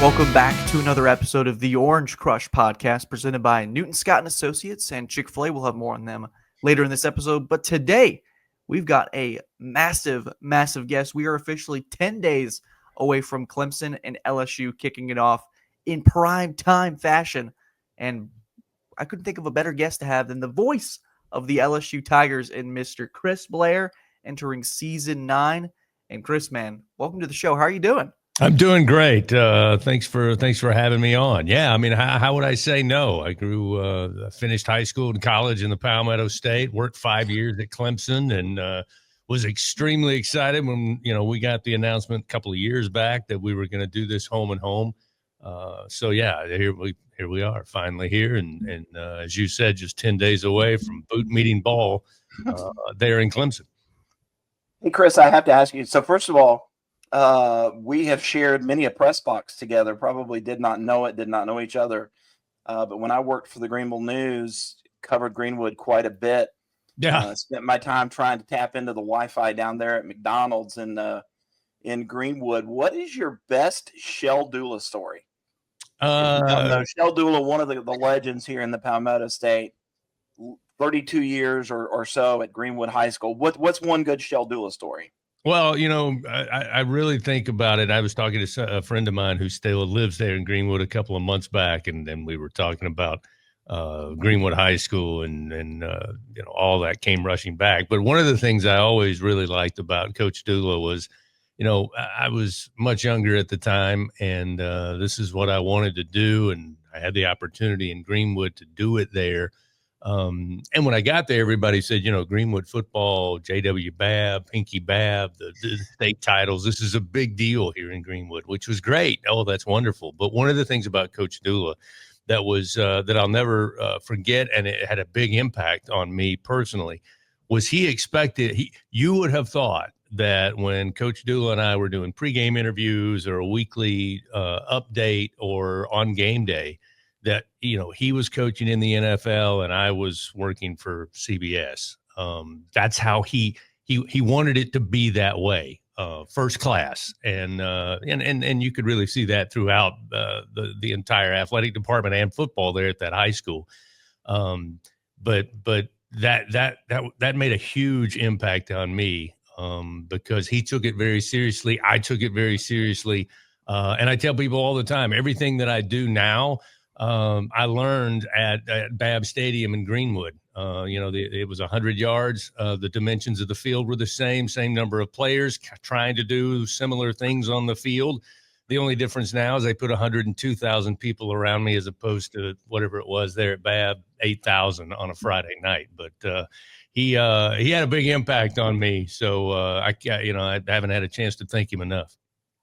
Welcome back to another episode of the Orange Crush podcast presented by Newton Scott and Associates and Chick-fil-A. We'll have more on them later in this episode. But today, we've got a massive guest. We are officially 10 days away from Clemson and LSU kicking it off in prime time fashion. And I couldn't think of a better guest to have than the voice of the LSU Tigers and Mr. Chris Blair entering season 9. And Chris, man, welcome to the show. How are you doing? I'm doing great. Thanks for having me on. Yeah, I mean, how would I say no? I finished high school and college in the Palmetto State, worked 5 years at Clemson, and was extremely excited when we got the announcement a couple of years back that we were going to do this home and home. So yeah, here we are, finally here, and as you said, just 10 days away from boot meeting ball there in Clemson. Hey, Chris, I have to ask you. So first of all, we have shared many a press box together, probably did not know each other. But when I worked for the Greenville News, covered Greenwood quite a bit. Yeah. Spent my time trying to tap into the Wi-Fi down there at McDonald's in Greenwood. What is your best Shell Dula story? Shell Dula, one of the legends here in the Palmetto State, 32 years or so at Greenwood High School. What's one good Shell Dula story? Well, I really think about it. I was talking to a friend of mine who still lives there in Greenwood a couple of months back, and then we were talking about Greenwood High School and all that came rushing back. But one of the things I always really liked about Coach Dula was, I was much younger at the time, and this is what I wanted to do, and I had the opportunity in Greenwood to do it there. And when I got there, everybody said, Greenwood football, J.W. Babb, Pinky Babb, the state titles. This is a big deal here in Greenwood, which was great. Oh, that's wonderful. But one of the things about Coach Dula that was that I'll never forget, and it had a big impact on me personally, was you would have thought that when Coach Dula and I were doing pregame interviews or a weekly update or on game day, that, he was coaching in the NFL and I was working for CBS. That's how he wanted it to be that way, first class. And you could really see that throughout the entire athletic department and football there at that high school. But that made a huge impact on me because he took it very seriously. I took it very seriously. And I tell people all the time, everything that I do now, I learned at Babb Stadium in Greenwood. It was 100 yards. The dimensions of the field were the same number of players trying to do similar things on the field. The only difference now is they put 102,000 people around me as opposed to whatever it was there at Babb, 8,000 on a Friday night. But he had a big impact on me. So I haven't had a chance to thank him enough.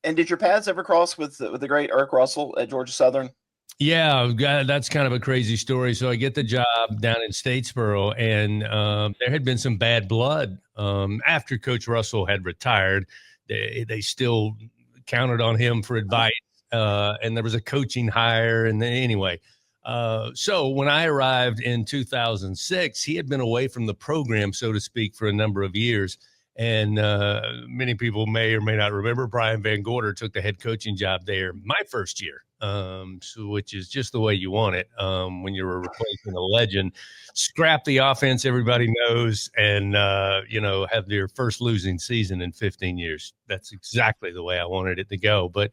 And did your paths ever cross with the great Eric Russell at Georgia Southern? Yeah, that's kind of a crazy story. So I get the job down in Statesboro, and there had been some bad blood. After Coach Russell had retired, they still counted on him for advice, and there was a coaching hire. And then anyway, so when I arrived in 2006, he had been away from the program, so to speak, for a number of years. And many people may or may not remember Brian Van Gorder took the head coaching job there my first year, which is just the way you want it when you're replacing a legend. Scrap the offense everybody knows and, have their first losing season in 15 years. That's exactly the way I wanted it to go. But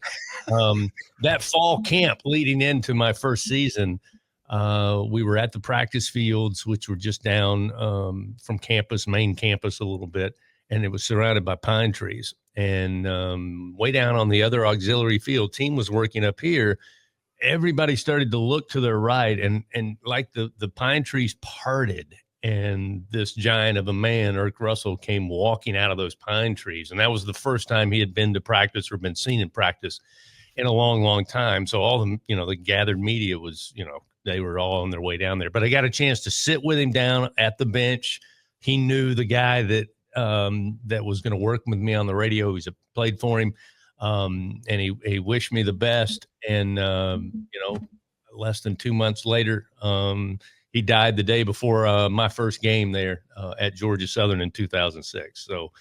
that fall camp leading into my first season, we were at the practice fields, which were just down from main campus a little bit. And it was surrounded by pine trees. And way down on the other auxiliary field, team was working up here. Everybody started to look to their right, and like the pine trees parted, and this giant of a man, Eric Russell, came walking out of those pine trees. And that was the first time he had been to practice or been seen in practice in a long, long time. So all the gathered media was, they were all on their way down there. But I got a chance to sit with him down at the bench. He knew the guy that was going to work with me on the radio. He's played for him. And he wished me the best. And, less than 2 months later, he died the day before my first game there at Georgia Southern in 2006. So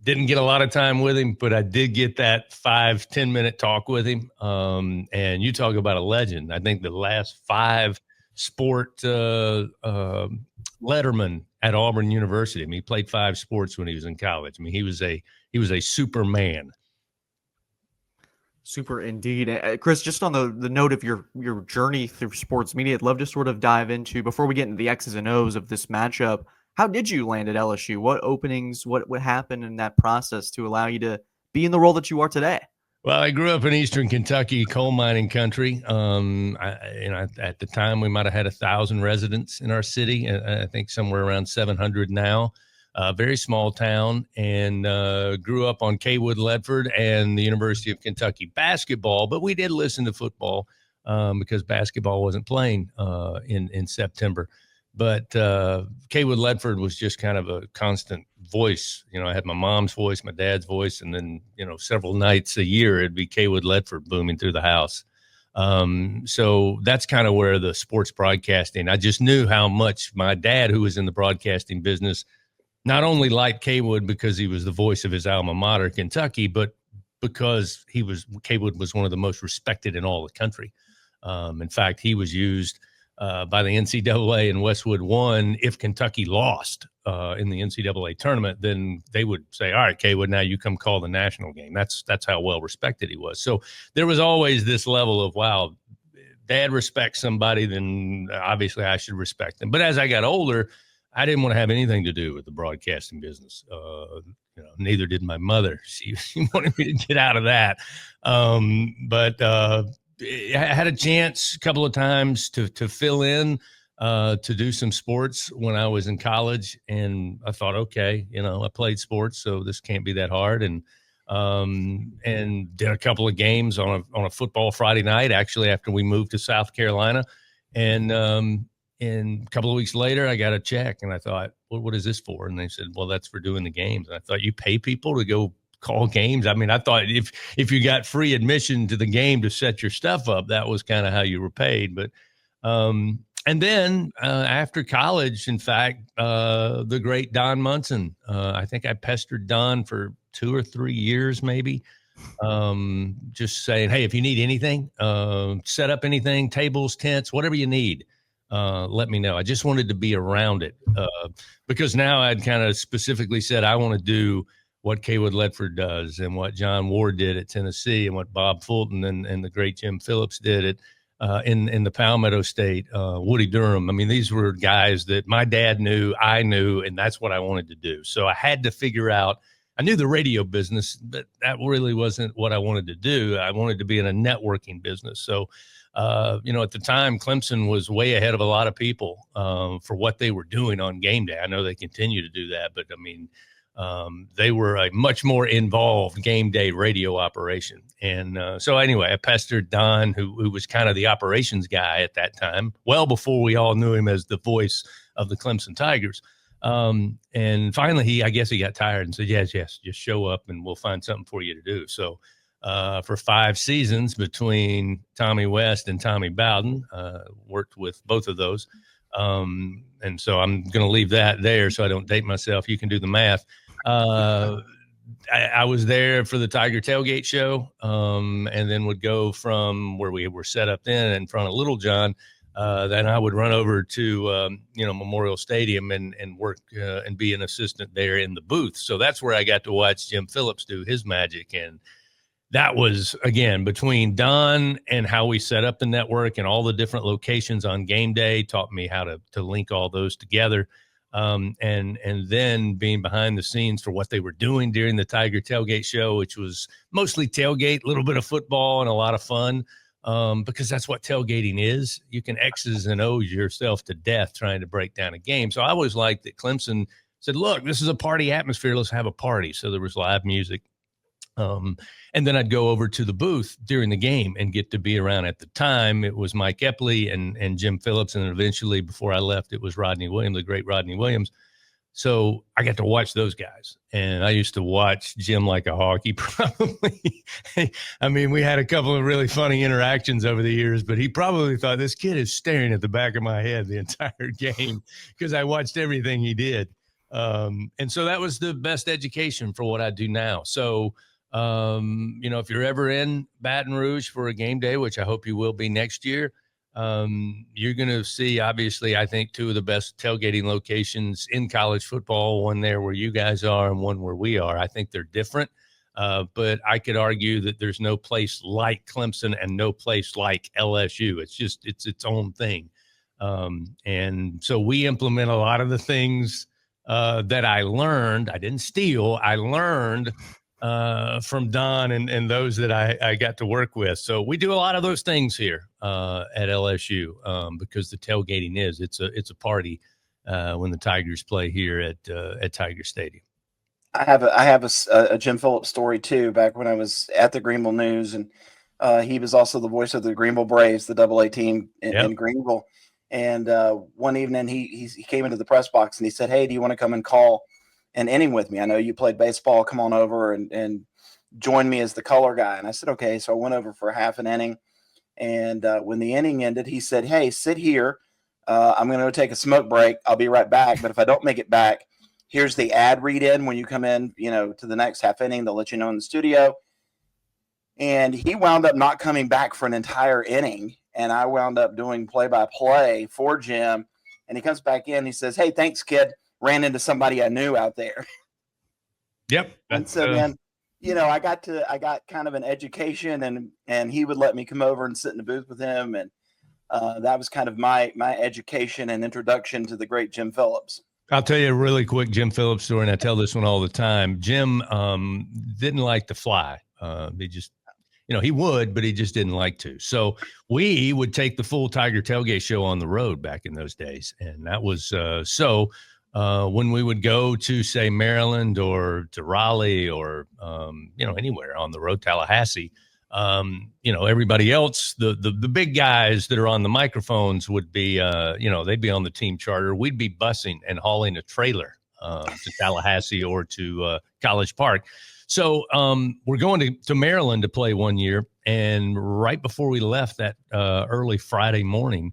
Didn't get a lot of time with him, but I did get that 5-10 minute talk with him. And you talk about a legend. I think the last 5 sport letterman at Auburn University. I mean, he played 5 sports when he was in college. I mean, he was a superman. Super indeed. Chris, just on the note of your journey through sports media, I'd love to sort of dive into, before we get into the X's and O's of this matchup, how did you land at LSU? What openings, what happened in that process to allow you to be in the role that you are today? Well, I grew up in Eastern Kentucky, coal mining country. At the time, we might have had 1,000 residents in our city. I think somewhere around 700 now. Very small town, and grew up on Kaywood Ledford and the University of Kentucky basketball. But we did listen to football because basketball wasn't playing in September. But Kaywood Ledford was just kind of a constant voice. You know, I had my mom's voice, my dad's voice, and then, several nights a year, it'd be Kaywood Ledford booming through the house. So that's kind of where the sports broadcasting, I just knew how much my dad, who was in the broadcasting business, not only liked Kaywood because he was the voice of his alma mater, Kentucky, but because Kaywood was one of the most respected in all the country. In fact, he was used by the NCAA in Westwood 1. If Kentucky lost in the NCAA tournament, then they would say, all right, Kaywood, now you come call the national game. That's how well respected he was. So there was always this level of, wow, Dad respects somebody, then obviously I should respect them. But as I got older, I didn't want to have anything to do with the broadcasting business. Neither did my mother. She wanted me to get out of that. But I had a chance a couple of times to fill in, to do some sports when I was in college. And I thought, okay, I played sports, so this can't be that hard. And did a couple of games on a football Friday night, actually, after we moved to South Carolina. And a couple of weeks later, I got a check, and I thought, well, what is this for? And they said, well, that's for doing the games. And I thought, you pay people to go call games? I mean, I thought if you got free admission to the game to set your stuff up, that was kind of how you were paid. But and then after college, in fact, the great Don Munson, I think I pestered Don for 2 or 3 years, maybe, just saying, hey, if you need anything, set up anything, tables, tents, whatever you need, let me know. I just wanted to be around it because now I'd kind of specifically said I want to do what Kaywood Ledford does and what John Ward did at Tennessee and what Bob Fulton and the great Jim Phillips did in the Palmetto State, Woody Durham. I mean, these were guys that my dad knew, I knew, and that's what I wanted to do. So I had to figure out, I knew the radio business, but that really wasn't what I wanted to do. I wanted to be in a networking business. So, at the time, Clemson was way ahead of a lot of people for what they were doing on game day. I know they continue to do that, but I mean, they were a much more involved game day radio operation. And so anyway, I pestered Don, who was kind of the operations guy at that time, well before we all knew him as the voice of the Clemson Tigers. And finally, I guess he got tired and said, yes, just show up and we'll find something for you to do. So for 5 seasons between Tommy West and Tommy Bowden, worked with both of those. And so I'm going to leave that there so I don't date myself. You can do the math. I was there for the Tiger Tailgate Show, and then would go from where we were set up then in front of Little John. Then I would run over to, Memorial Stadium and work and be an assistant there in the booth. So that's where I got to watch Jim Phillips do his magic. And that was, again, between Don and how we set up the network and all the different locations on game day, taught me how to link all those together. And then being behind the scenes for what they were doing during the Tiger Tailgate Show, which was mostly tailgate, a little bit of football and a lot of fun, because that's what tailgating is. You can X's and O's yourself to death trying to break down a game. So I always liked that Clemson said, look, this is a party atmosphere. Let's have a party. So there was live music. And then I'd go over to the booth during the game and get to be around. At the time, it was Mike Epley and Jim Phillips. And eventually, before I left, it was Rodney Williams, the great Rodney Williams. So I got to watch those guys. And I used to watch Jim like a hawk. He probably, I mean, we had a couple of really funny interactions over the years, but he probably thought this kid is staring at the back of my head the entire game because I watched everything he did. And so that was the best education for what I do now. So, if you're ever in Baton Rouge for a game day, which I hope you will be next year, you're going to see, obviously, I think 2 of the best tailgating locations in college football, one there where you guys are and one where we are. I think they're different. But I could argue that there's no place like Clemson and no place like LSU. It's its own thing. And so we implement a lot of the things that I learned. I didn't steal. I learned from Don and those that I got to work with. So we do a lot of those things here at LSU because the tailgating it's a party when the Tigers play here at Tiger Stadium. I have a Jim Phillips story too. Back when I was at the Greenville News, and he was also the voice of the Greenville Braves, the AA team in Greenville. And one evening he came into the press box and he said, "Hey, do you want to come and call an inning with me? I know you played baseball. Come on over and join me as the color guy." And I said, "Okay." So I went over for half an inning. And when the inning ended, he said, "Hey, sit here. I'm going to go take a smoke break. I'll be right back. But if I don't make it back, here's the ad read in when you come in, to the next half inning. They'll let you know in the studio." And he wound up not coming back for an entire inning. And I wound up doing play-by-play for Jim. And he comes back in. He says, "Hey, thanks, kid. Ran into somebody I knew out there." Yep. And so then, I got kind of an education, and he would let me come over and sit in the booth with him. And that was kind of my education and introduction to the great Jim Phillips. I'll tell you a really quick Jim Phillips story, and I tell this one all the time. Jim didn't like to fly. He just, he would, but he just didn't like to. So we would take the full Tiger Tailgate show on the road back in those days. And that was when we would go to, say, Maryland or to Raleigh or, anywhere on the road, Tallahassee, everybody else, the big guys that are on the microphones would be, they'd be on the team charter. We'd be busing and hauling a trailer to Tallahassee or to College Park. So we're going to Maryland to play one year. And right before we left that early Friday morning,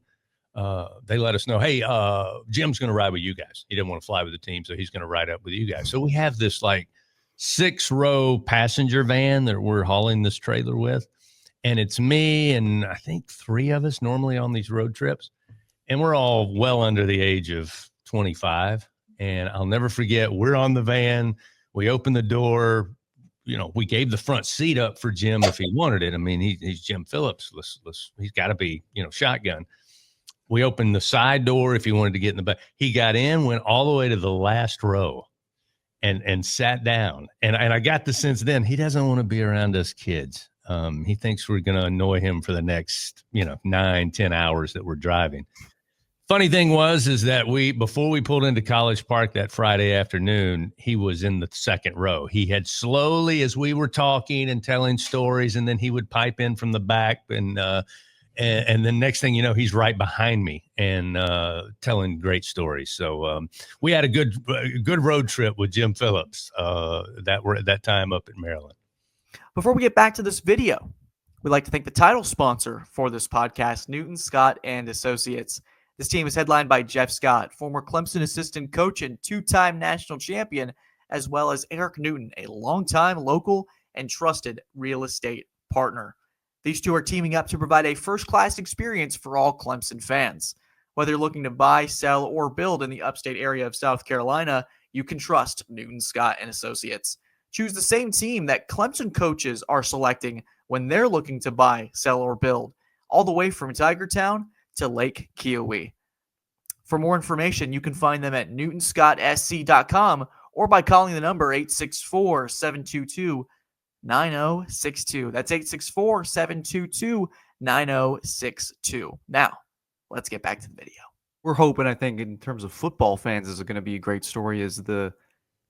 they let us know, "Hey, Jim's going to ride with you guys. He didn't want to fly with the team, so he's going to ride up with you guys." So we have this 6-row passenger van that we're hauling this trailer with. And it's me and I think 3 of us normally on these road trips. And we're all well under the age of 25. And I'll never forget, we're on the van. We open the door. We gave the front seat up for Jim if he wanted it. I mean, he's Jim Phillips. He's got to be, shotgun. We opened the side door if he wanted to get in the back. He got in, went all the way to the last row. And sat down. And I got the sense then he doesn't want to be around us kids. He thinks we're going to annoy him for the next, 9-10 hours that we're driving. Funny thing is that before we pulled into College Park that Friday afternoon, he was in the second row. He had slowly, as we were talking and telling stories, and then he would pipe in from the back and then next thing you know, he's right behind me and telling great stories. So we had a good road trip with Jim Phillips that time up in Maryland. Before we get back to this video, we'd like to thank the title sponsor for this podcast, Newton, Scott and Associates. This team is headlined by Jeff Scott, former Clemson assistant coach and 2-time national champion, as well as Eric Newton, a longtime local and trusted real estate partner. These two are teaming up to provide a first-class experience for all Clemson fans. Whether you're looking to buy, sell, or build in the upstate area of South Carolina, you can trust Newton, Scott and Associates. Choose the same team that Clemson coaches are selecting when they're looking to buy, sell, or build, all the way from Tigertown to Lake Kiowee. For more information, you can find them at newtonscottsc.com or by calling the number 864-722-9062. That's 864-722-9062. Now, let's get back to the video. We're hoping, I think, in terms of football fans, is going to be a great story, is the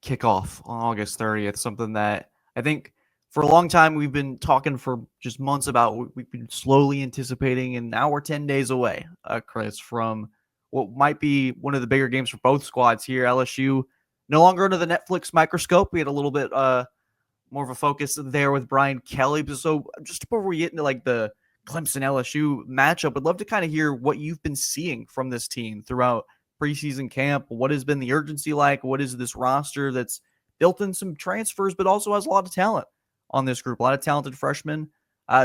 kickoff on August 30th, something that I think for a long time we've been talking for just months about. We've been slowly anticipating, and now we're 10 days away, Chris, from what might be one of the bigger games for both squads here. LSU no longer under the Netflix microscope. We had a little bit more of a focus there with Brian Kelly. So just before we get into the Clemson LSU matchup, I'd love to kind of hear what you've been seeing from this team throughout preseason camp? What has been the urgency like? What is this roster that's built in some transfers, but also has a lot of talent on this group, a lot of talented freshmen?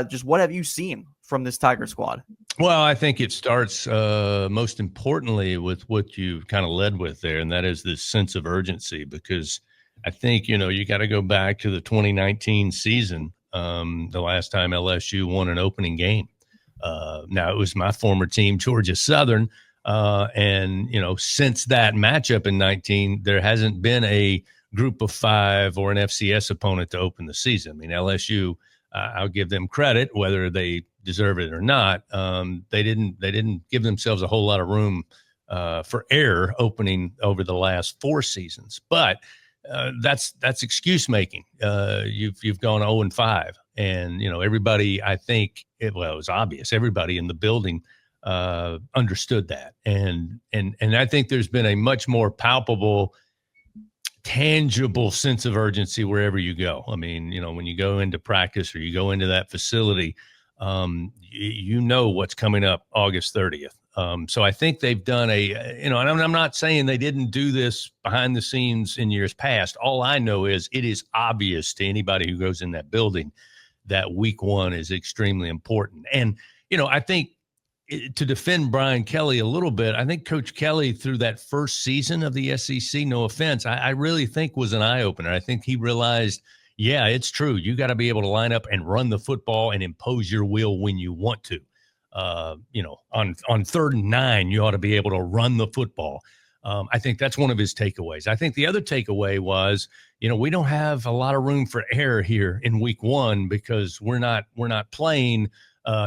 Just what have you seen from this Tiger squad? Well, I think it starts most importantly with what you kind of led with there, and that is this sense of urgency, because I think, you got to go back to the 2019 season, the last time LSU won an opening game. Now, it was my former team, Georgia Southern, and, since that matchup in 19, there hasn't been a group of 5 or an FCS opponent to open the season. I mean, LSU, I'll give them credit, whether they deserve it or not. They didn't give themselves a whole lot of room for error opening over the last 4 seasons, but that's excuse making. You've gone 0-5, and everybody, I think it was obvious. Everybody in the building understood that, and I think there's been a much more palpable, tangible sense of urgency wherever you go. I mean, when you go into practice or you go into that facility, what's coming up August 30th. So I think they've done and I'm not saying they didn't do this behind the scenes in years past. All I know is it is obvious to anybody who goes in that building that week 1 is extremely important. And, I think to defend Brian Kelly a little bit, I think Coach Kelly, through that first season of the SEC, no offense, I really think was an eye-opener. I think he realized, yeah, it's true. You got to be able to line up and run the football and impose your will when you want to. On 3rd and 9, you ought to be able to run the football. I think that's one of his takeaways. I think the other takeaway was, we don't have a lot of room for error here in week 1 because we're not playing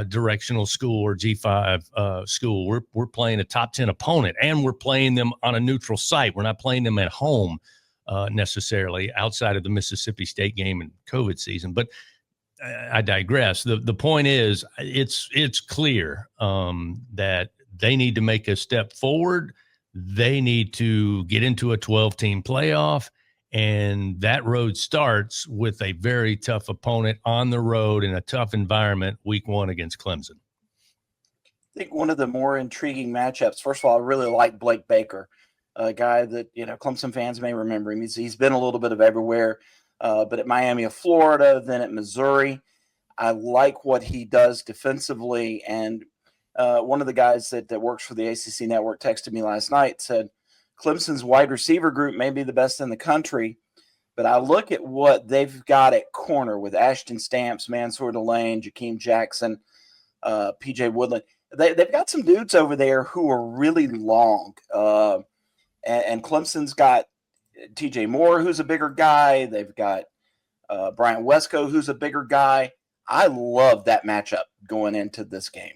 directional school or G5 school. We're playing a top 10 opponent, and we're playing them on a neutral site. We're not playing them at home necessarily, outside of the Mississippi State game and COVID season. But I digress. The point is, it's clear that they need to make a step forward. They need to get into a 12-team playoff, and that road starts with a very tough opponent on the road in a tough environment, week 1 against Clemson. I think one of the more intriguing matchups, first of all, I really like Blake Baker, a guy that, Clemson fans may remember him. He's been a little bit of everywhere. But at Miami of Florida, then at Missouri. I like what he does defensively. And one of the guys that works for the ACC Network texted me last night, said Clemson's wide receiver group may be the best in the country, but I look at what they've got at corner with Ashton Stamps, Mansour Delane, Jakeem Jackson, P.J. Woodland. They've got some dudes over there who are really long. And Clemson's got TJ Moore, who's a bigger guy. They've got Brian Wesco, who's a bigger guy. I love that matchup going into this game.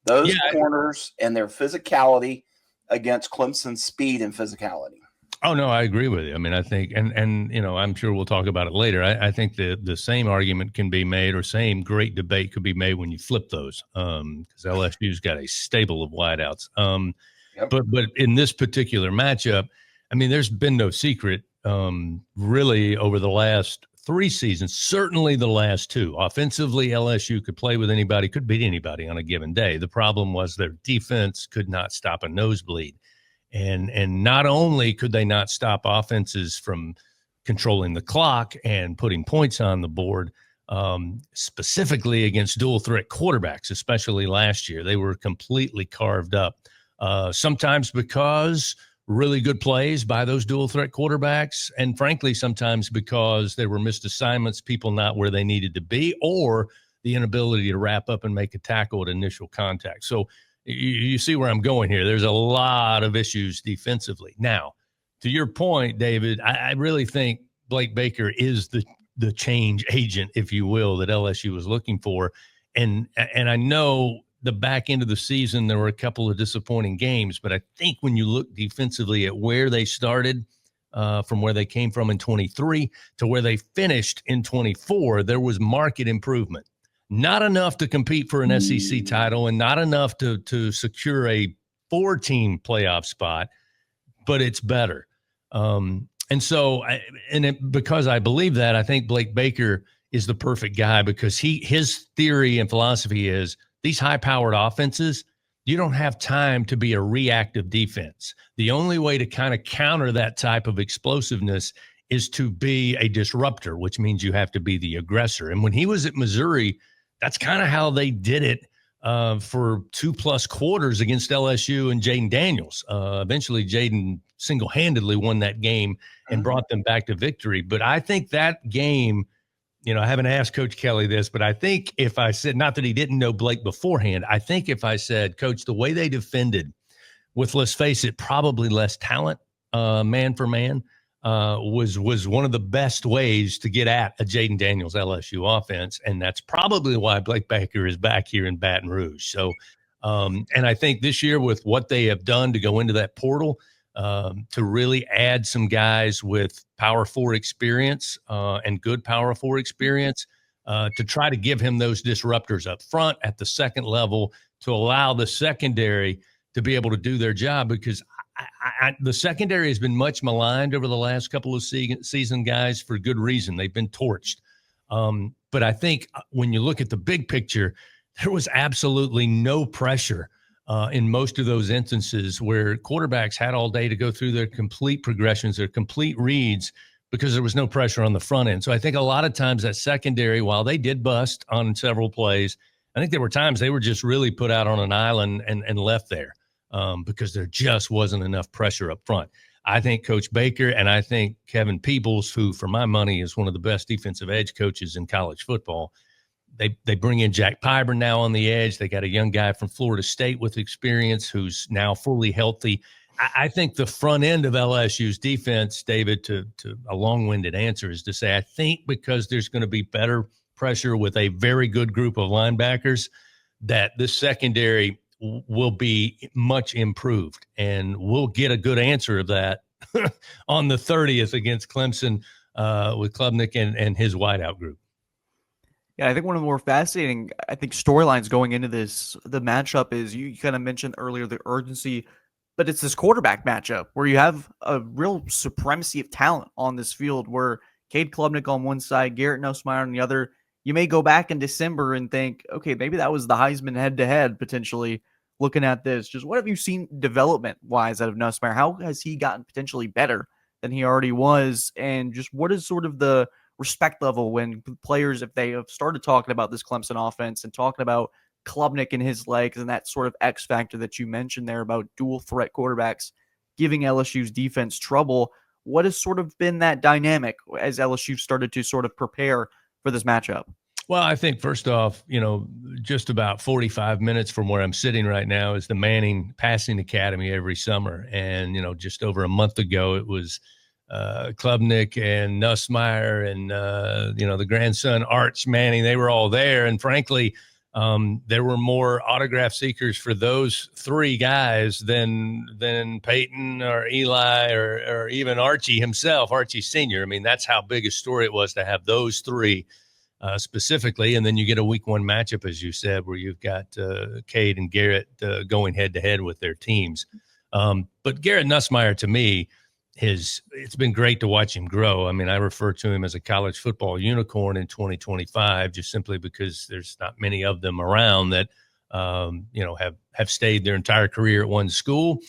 Those corners and their physicality against Clemson's speed and physicality. Oh, no, I agree with you. I mean, I think, and I'm sure we'll talk about it later. I think the same argument can be made, or same great debate could be made when you flip those, because LSU's got a stable of wideouts. Yep. But in this particular matchup, I mean, there's been no secret really over the last 3 seasons, certainly the last 2. Offensively, LSU could play with anybody, could beat anybody on a given day. The problem was their defense could not stop a nosebleed. And not only could they not stop offenses from controlling the clock and putting points on the board, specifically against dual threat quarterbacks, especially last year, they were completely carved up. Sometimes because really good plays by those dual threat quarterbacks, and frankly, sometimes because there were missed assignments, people not where they needed to be, or the inability to wrap up and make a tackle at initial contact. So you see where I'm going here. There's a lot of issues defensively. Now, to your point, David, I really think Blake Baker is the change agent, if you will, that LSU was looking for. And I know the back end of the season, there were a couple of disappointing games, but I think when you look defensively at where they started, from where they came from in 23 to where they finished in 24, there was market improvement. Not enough to compete for an SEC title and not enough to secure a 4-team playoff spot, but it's better. Because I believe that, I think Blake Baker is the perfect guy, because his theory and philosophy is these high-powered offenses, you don't have time to be a reactive defense. The only way to kind of counter that type of explosiveness is to be a disruptor, which means you have to be the aggressor. And when he was at Missouri, that's kind of how they did it for 2+ quarters against LSU and Jaden Daniels. Eventually, Jaden single-handedly won that game and brought them back to victory. But I think that game, I haven't asked Coach Kelly this, but I think if I said, not that he didn't know Blake beforehand, I think if I said, Coach, the way they defended with, let's face it, probably less talent, man for man, was one of the best ways to get at a Jaden Daniels LSU offense. And that's probably why Blake Baker is back here in Baton Rouge. So, and I think this year with what they have done to go into that portal, to really add some guys with Power 4 experience and good Power 4 experience to try to give him those disruptors up front at the second level to allow the secondary to be able to do their job, because the secondary has been much maligned over the last couple of season, guys, for good reason. They've been torched. But I think when you look at the big picture, there was absolutely no pressure in most of those instances where quarterbacks had all day to go through their complete progressions, their complete reads, because there was no pressure on the front end. So I think a lot of times that secondary, while they did bust on several plays, I think there were times they were just really put out on an island and left there because there just wasn't enough pressure up front. I think Coach Baker and I think Kevin Peebles, who for my money is one of the best defensive edge coaches in college football, they bring in Jack Pyburn now on the edge. They got a young guy from Florida State with experience who's now fully healthy. I think the front end of LSU's defense, David, to a long-winded answer, is to say I think because there's going to be better pressure with a very good group of linebackers, that this secondary will be much improved, and we'll get a good answer of that on the 30th against Clemson with Klubnik and his wideout group. Yeah, I think one of the more fascinating, storylines going into the matchup is you kind of mentioned earlier the urgency, but it's this quarterback matchup where you have a real supremacy of talent on this field where Cade Klubnik on one side, Garrett Nosmire on the other. You may go back in December and think, okay, maybe that was the Heisman head-to-head potentially looking at this. Just what have you seen development-wise out of Nosmire? How has he gotten potentially better than he already was? And just what is sort of the respect level when players, if they have started talking about this Clemson offense and talking about Klubnik and his legs and that sort of X factor that you mentioned there about dual threat quarterbacks giving LSU's defense trouble, what has sort of been that dynamic as LSU started to sort of prepare for this matchup? Well, I think first off, just about 45 minutes from where I'm sitting right now is the Manning Passing Academy every summer. And, just over a month ago, it was Klubnik and Nosmire and, the grandson, Arch Manning. They were all there. And frankly, there were more autograph seekers for those three guys than Peyton or Eli or even Archie himself, Archie Sr. I mean, that's how big a story it was to have those three specifically. And then you get a week one matchup, as you said, where you've got Cade and Garrett going head to head with their teams. But Garrett Nosmire, to me, it's been great to watch him grow. I mean, I refer to him as a college football unicorn in 2025, just simply because there's not many of them around that, have stayed their entire career at one school,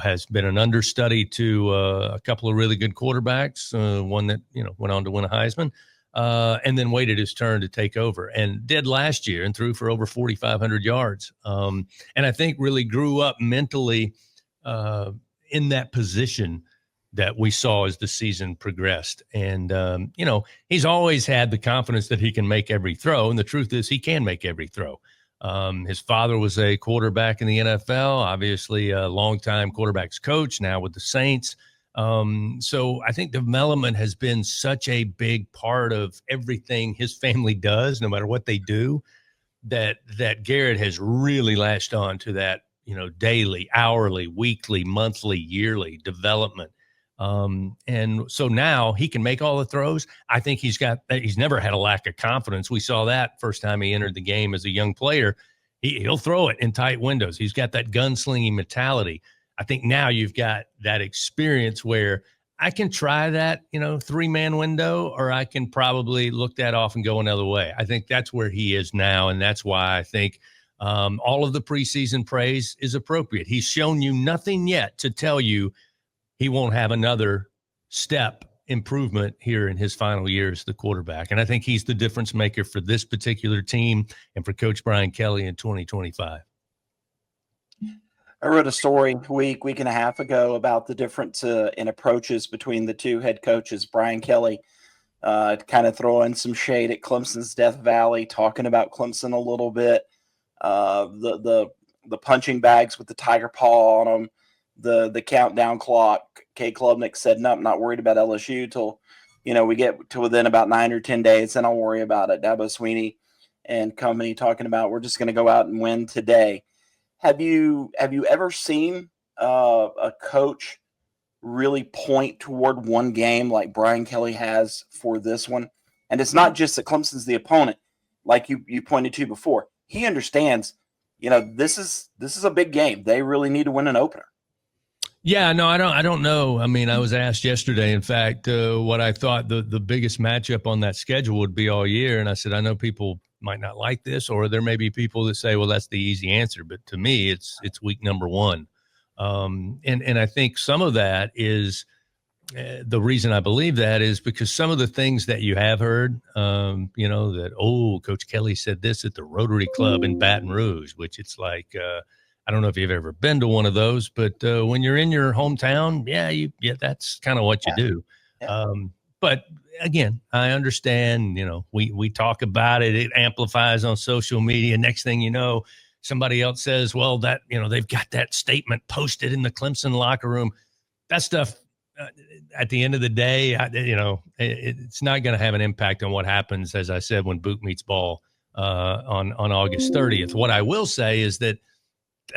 has been an understudy to a couple of really good quarterbacks, one that, went on to win a Heisman, and then waited his turn to take over and did last year and threw for over 4,500 yards. And I think really grew up mentally in that position that we saw as the season progressed. And, he's always had the confidence that he can make every throw. And the truth is he can make every throw. His father was a quarterback in the NFL, obviously a longtime quarterbacks coach now with the Saints. So I think development has been such a big part of everything his family does, no matter what they do, that Garrett has really latched on to that, daily, hourly, weekly, monthly, yearly development. And so now he can make all the throws. I think he's never had a lack of confidence. We saw that first time he entered the game as a young player. He'll throw it in tight windows. He's got that gunslinging mentality. I think now you've got that experience where I can try that, 3-man window, or I can probably look that off and go another way. I think that's where he is now. And that's why I think All of the preseason praise is appropriate. He's shown you nothing yet to tell you he won't have another step improvement here in his final year as the quarterback. And I think he's the difference maker for this particular team and for Coach Brian Kelly in 2025. I wrote a story week and a half ago about the difference in approaches between the two head coaches. Brian Kelly kind of throwing some shade at Clemson's Death Valley, talking about Clemson a little bit, the punching bags with the tiger paw on them, the countdown clock. Kay Klubnik said, "No, I'm not worried about LSU till we get to within about 9 or 10 days, then I'll worry about it." Dabo Sweeney and company talking about we're just going to go out and win today. Have you ever seen a coach really point toward one game like Brian Kelly has for this one? And it's not just that Clemson's the opponent, like you pointed to before. He understands, this is a big game. They really need to win an opener. Yeah, no, I don't know. I mean, I was asked yesterday, in fact, what I thought the biggest matchup on that schedule would be all year. And I said, I know people might not like this, or there may be people that say, well, that's the easy answer. But to me, it's week number 1. And I think some of that is the reason I believe that is because some of the things that you have heard, that, Coach Kelly said this at the Rotary Club in Baton Rouge, which it's like, I don't know if you've ever been to one of those, but when you're in your hometown, that's kind of what you do. Yeah. But again, I understand, we talk about it. It amplifies on social media. Next thing you know, somebody else says, well, that, they've got that statement posted in the Clemson locker room. That stuff, at the end of the day, it's not going to have an impact on what happens, as I said, when boot meets ball on August 30th. What I will say is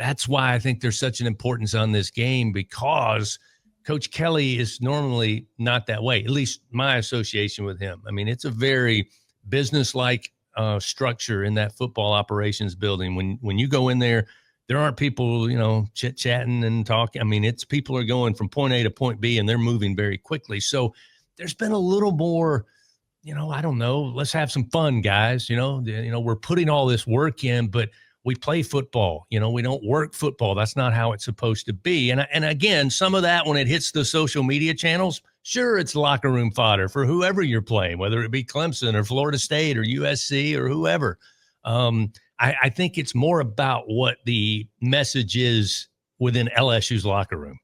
that's why I think there's such an importance on this game, because Coach Kelly is normally not that way, at least my association with him. I mean, it's a very business-like structure in that football operations building. When you go in there aren't people, chit-chatting and talking. I mean, it's people are going from point A to point B, and they're moving very quickly. So there's been a little more, I don't know, let's have some fun, guys. We're putting all this work in, but we play football. We don't work football. That's not how it's supposed to be. And again, some of that, when it hits the social media channels, sure, it's locker room fodder for whoever you're playing, whether it be Clemson or Florida State or USC or whoever. I think it's more about what the message is within LSU's locker room,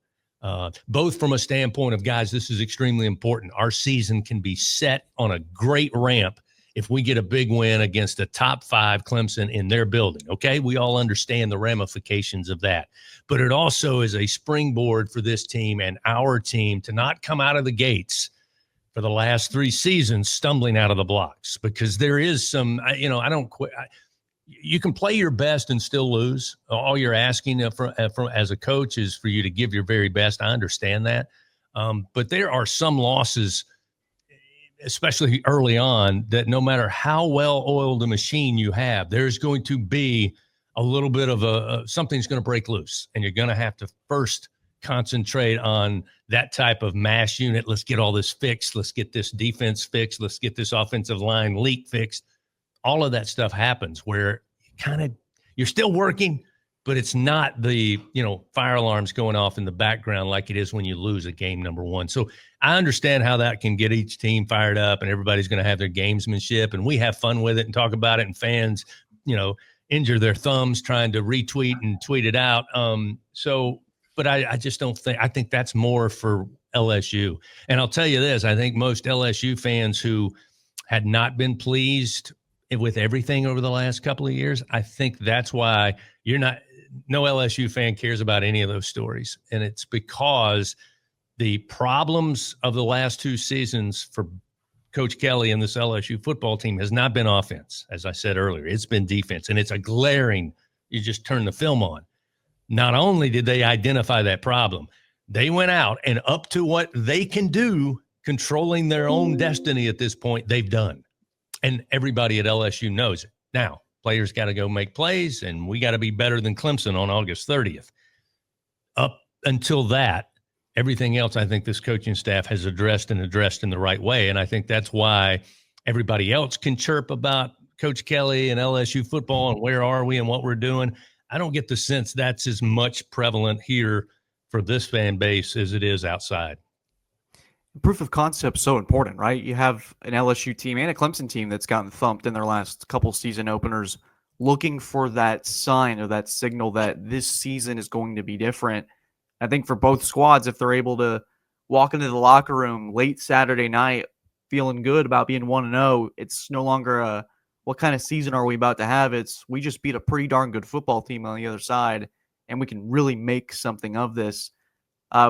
both from a standpoint of, guys, this is extremely important. Our season can be set on a great ramp if we get a big win against a top 5 Clemson in their building. Okay, we all understand the ramifications of that. But it also is a springboard for this team and our team to not come out of the gates for the last 3 seasons stumbling out of the blocks, because there is some, I don't quit. You can play your best and still lose. All you're asking from as a coach is for you to give your very best. I understand that. But there are some losses, especially early on, that no matter how well-oiled a machine you have, there's going to be a little bit of something's going to break loose, and you're going to have to first concentrate on that type of mass unit. Let's get all this fixed. Let's get this defense fixed. Let's get this offensive line leak fixed. All of that stuff happens where you're still working, but it's not the, fire alarms going off in the background like it is when you lose a game number 1. So I understand how that can get each team fired up, and everybody's going to have their gamesmanship, and we have fun with it and talk about it, and fans, injure their thumbs trying to retweet and tweet it out. But I just don't think, I think that's more for LSU. And I'll tell you this, I think most LSU fans who had not been pleased with everything over the last couple of years, I think that's why no LSU fan cares about any of those stories. And it's because the problems of the last 2 seasons for Coach Kelly and this LSU football team has not been offense. As I said earlier, it's been defense, and it's a glaring, you just turn the film on. Not only did they identify that problem, they went out and up to what they can do, controlling their own destiny at this point, they've done. And everybody at LSU knows it. Now, players got to go make plays, and we got to be better than Clemson on August 30th. Up until that, everything else I think this coaching staff has addressed in the right way. And I think that's why everybody else can chirp about Coach Kelly and LSU football and where are we and what we're doing, I don't get the sense that's as much prevalent here for this fan base as it is outside. Proof of concept is so important, right? You have an LSU team and a Clemson team that's gotten thumped in their last couple season openers, looking for that sign or that signal that this season is going to be different. I think for both squads, if they're able to walk into the locker room late Saturday night feeling good about being 1-0, it's no longer a what kind of season are we about to have? It's we just beat a pretty darn good football team on the other side, and we can really make something of this.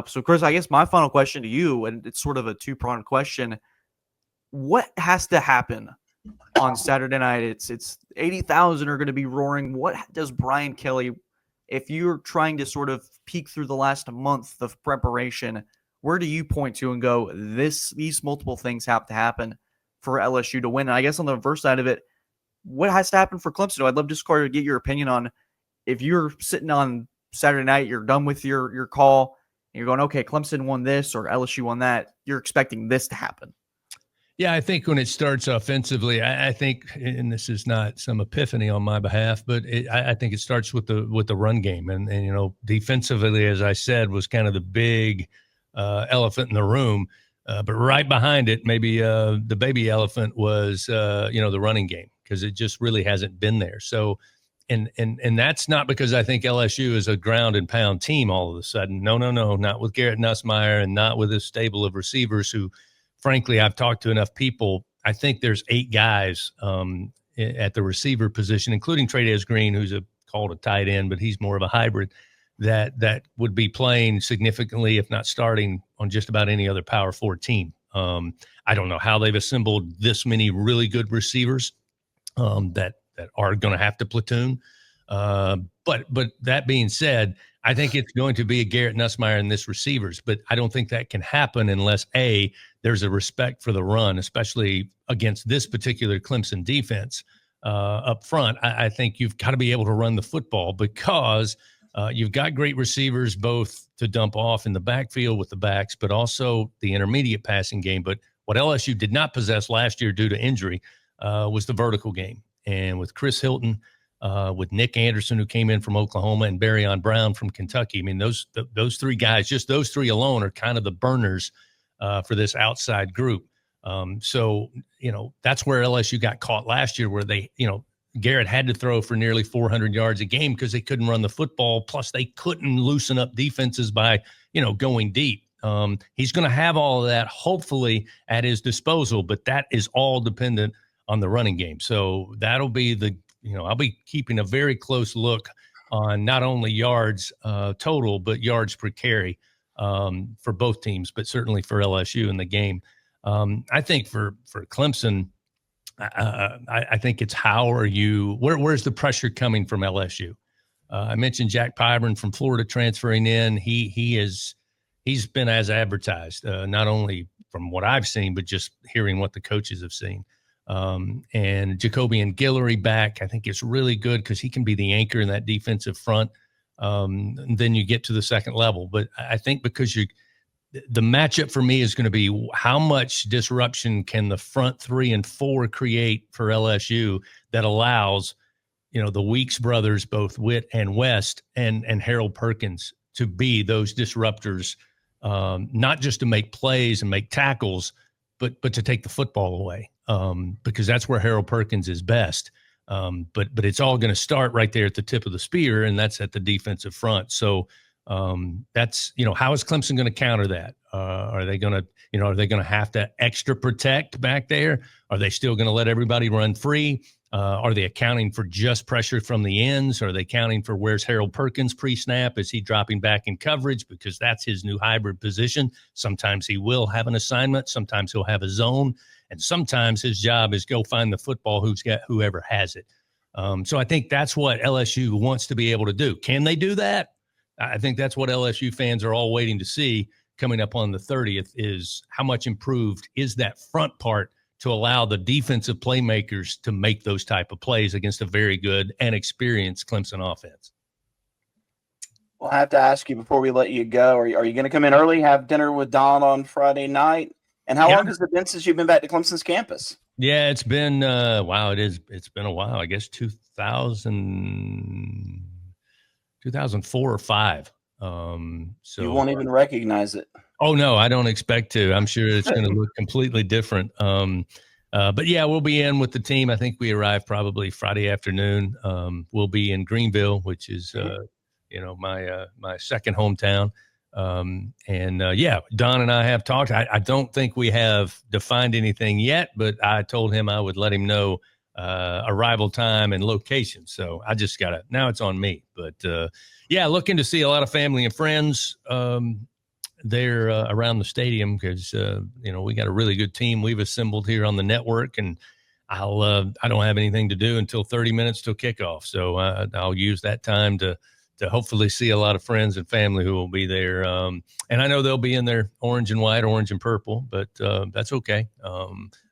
So, Chris, I guess my final question to you, and it's sort of a two-pronged question. What has to happen on Saturday night? It's 80,000 are going to be roaring. What does Brian Kelly, if you're trying to sort of peek through the last month of preparation, where do you point to and go, these multiple things have to happen for LSU to win? And I guess on the reverse side of it, what has to happen for Clemson? I'd love just to get your opinion on if you're sitting on Saturday night, you're done with your call, and you're going, okay, Clemson won this or LSU won that. You're expecting this to happen. Yeah, I think when it starts offensively, I think, and this is not some epiphany on my behalf, but I think it starts with the run game, and you know, defensively, as I said, was kind of the big elephant in the room. But right behind it, maybe the baby elephant was the running game, because it just really hasn't been there. So, and that's not because I think LSU is a ground and pound team all of a sudden. No, not with Garrett Nosmire and not with a stable of receivers who, frankly, I've talked to enough people. I think there's 8 guys at the receiver position, including Trey Green, who's called a tight end, but he's more of a hybrid, that would be playing significantly, if not starting, on just about any other Power 4 team. I don't know how they've assembled this many really good receivers that are going to have to platoon. But that being said, I think it's going to be a Garrett Nosmire and this receivers, but I don't think that can happen unless there's a respect for the run, especially against this particular Clemson defense up front. I think you've got to be able to run the football, because you've got great receivers both to dump off in the backfield with the backs, but also the intermediate passing game. But what LSU did not possess last year due to injury was the vertical game. And with Chris Hilton, with Nick Anderson, who came in from Oklahoma, and Barryon Brown from Kentucky, I mean, those 3 guys, just those 3 alone, are kind of the burners for this outside group. So, that's where LSU got caught last year, where they, Garrett had to throw for nearly 400 yards a game because they couldn't run the football. Plus, they couldn't loosen up defenses by, going deep. He's going to have all of that, hopefully, at his disposal, but that is all dependent on the running game. So that'll be I'll be keeping a very close look on not only yards total, but yards per carry for both teams, but certainly for LSU in the game. I think for Clemson, I think it's where's the pressure coming from LSU? I mentioned Jack Pyburn from Florida transferring in. He's been as advertised, not only from what I've seen, but just hearing what the coaches have seen. And Jacobian Guillory back, I think it's really good because he can be the anchor in that defensive front. And then you get to the second level. But I think because the matchup for me is going to be how much disruption can the front 3 and 4 create for LSU that allows, the Weeks brothers, both Witt and West, and Harold Perkins to be those disruptors, not just to make plays and make tackles, but to take the football away. Because that's where Harold Perkins is best. But it's all going to start right there at the tip of the spear, and that's at the defensive front. So that's, how is Clemson going to counter that? Are they going to have to extra protect back there? Are they still going to let everybody run free? Are they accounting for just pressure from the ends? Are they accounting for where's Harold Perkins pre-snap? Is he dropping back in coverage? Because that's his new hybrid position. Sometimes he will have an assignment. Sometimes he'll have a zone. And sometimes his job is go find the football whoever has it. So I think that's what LSU wants to be able to do. Can they do that? I think that's what LSU fans are all waiting to see coming up on the 30th, is how much improved is that front part to allow the defensive playmakers to make those type of plays against a very good and experienced Clemson offense. Well, I have to ask you before we let you go, are you going to come in early, have dinner with Don on Friday night? And how long has it been since you've been back to Clemson's campus? Yeah, it's been wow, it's been a while. I guess 2004 or 5. So You won't even recognize it. Oh no, I don't expect to. I'm sure it's going to look completely different. But yeah, we'll be in with the team. I think we arrive probably Friday afternoon. We'll be in Greenville, which is my second hometown. Yeah, Don and I have talked. I don't think we have defined anything yet, but I told him I would let him know arrival time and location. So I just got to, now it's on me. But yeah, looking to see a lot of family and friends there around the stadium because we got a really good team we've assembled here on the network, and I don't have anything to do until 30 minutes till kickoff, so I'll use that time to hopefully see a lot of friends and family who will be there, and I know they'll be in their orange and white, orange and purple, but that's okay.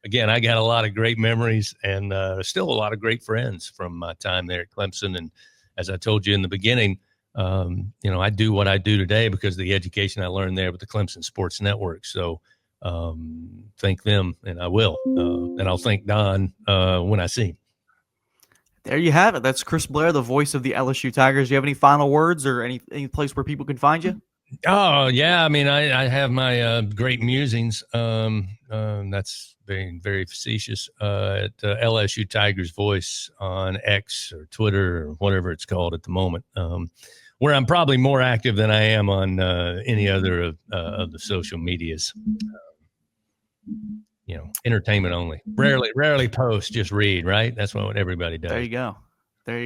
Again, I got a lot of great memories and still a lot of great friends from my time there at Clemson, and as I told you in the beginning, I do what I do today because of the education I learned there with the Clemson Sports Network. So thank them, and I will. And I'll thank Don when I see him. There you have it. That's Chris Blair, the voice of the LSU Tigers. Do you have any final words or any place where people can find you? Oh, yeah. I mean, I have my great musings. That's very, very facetious at LSU Tigers Voice on X or Twitter or whatever it's called at the moment. Where I'm probably more active than I am on any other of the social medias. Entertainment only. Rarely post, just read, right? That's what everybody does. There you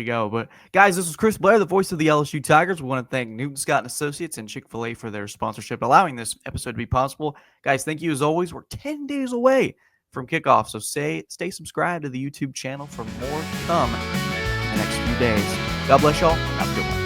go. But guys, this is Chris Blair, the voice of the LSU Tigers. We want to thank Newton Scott and Associates and Chick-fil-A for their sponsorship, allowing this episode to be possible. Guys, thank you as always. We're 10 days away from kickoff, so stay subscribed to the YouTube channel for more to come in the next few days. God bless y'all. Have a good one.